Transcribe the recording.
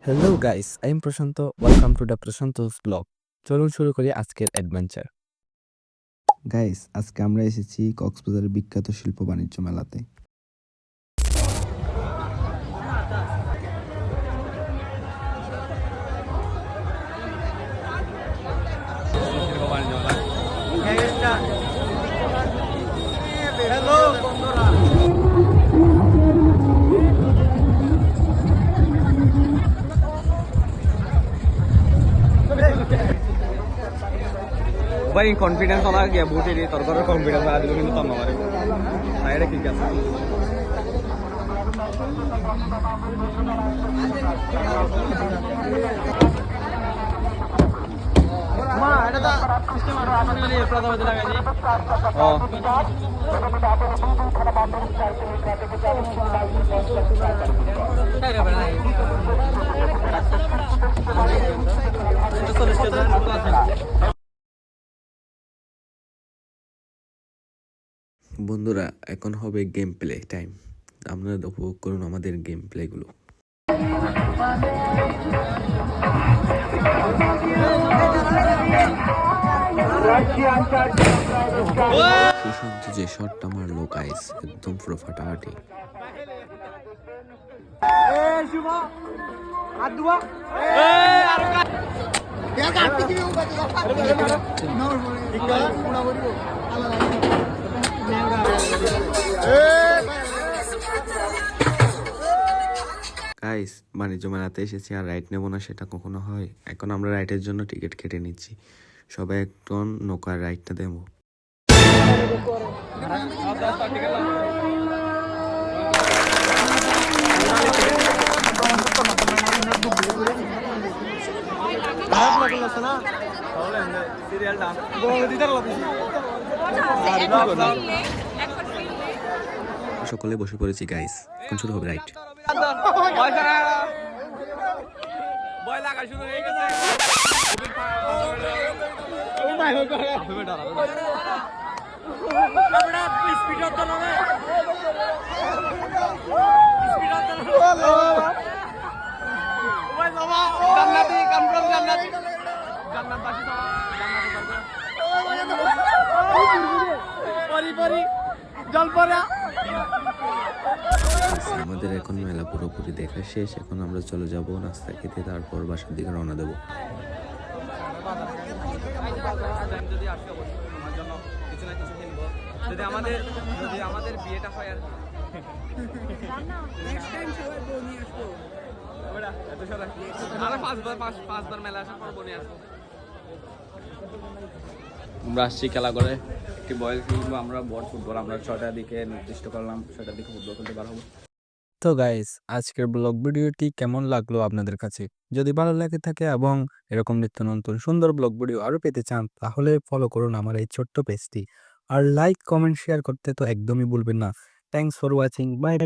Hello guys, I am Prashant. Welcome to the Prashant's blog. চলুন শুরু করি আজকের অ্যাডভেঞ্চার। গাইস, আজকে আমরা এসেছি কক্সবাজারের বিখ্যাত শিল্প বাণিজ্য মেলাতে। भाई कॉन्फिडेंस वाला गया बूटे दी तरकर कॉन्फिडेंस वाला दिलो কিন্তু তন্ন মারে সাইডে ঠিক আছে মা এটা তো সিস্টেম আর আসলে প্রথমে লাগাই দি ও তাইরে বড় নাই এটা সলিউশন আছে বন্ধুরা, এখন হবে গেম প্লে টাইম। আপনারা উপভোগ করুন আমাদের গেম প্লেগুলো। সুশান্ত যে শটটা মারলো গাইস, একদম পুরো ফাটাফাটি। গাইস, বাণিজ্য মেলাতে এসেছি আর রাইড নেবো না সেটা কখনো হয়? এখন আমরা রাইডের জন্য টিকিট কেটে নিচ্ছি। সবাই একটন নৌকার রাইডটা দেবো। সকলে বসে পড়েছি গাইস, এখন শুরু হবে রাইড। বয় লাগা শুরু হয়ে গেছে আমরা স্পিড অত না স্পিড অত না ওই বাবা জান্নাতি কনফার্ম জান্নাতি জান্নাত বাসি তো পরি পরি জল পড়া আমাদের এখন মেলা পুরোপুরি দেখা শেষ। এখন আমরা চলে যাব নাস্তা খেতে, তারপর বাসার দিকে রওনা দেবো। যদি আসি অবশ্যই তোমার জন্য কিছু না কিছু কিনবো যদি আমাদের বিয়েটা হয় আর নেক্সট টাইম সবাই বউ নিয়ে আসবো ওরা এত সারা আরে পাঁচবার মেলা আসার পর বউ নিয়ে আসবো আমরা আসছি খেলা করে একটি বয়েল খেলবো আমরা বড় ফুটবল আমরা 6টার দিকে নির্দিষ্ট করলাম 6টার দিকে ফুটবল খেলতে বার হবো তো গাইস, আজকের ব্লগ ভিডিওটি কেমন লাগলো আপনাদের কাছে? যদি ভালো লাগে থাকে এবং এরকম নিত্য নতুন সুন্দর ব্লগ ভিডিও আরো পেতে চান, তাহলে ফলো করুন আমার এই ছোট্ট পেজটি। আর লাইক, কমেন্ট, শেয়ার করতে তো একদমই ভুলবেন না। Thanks for watching. বাই।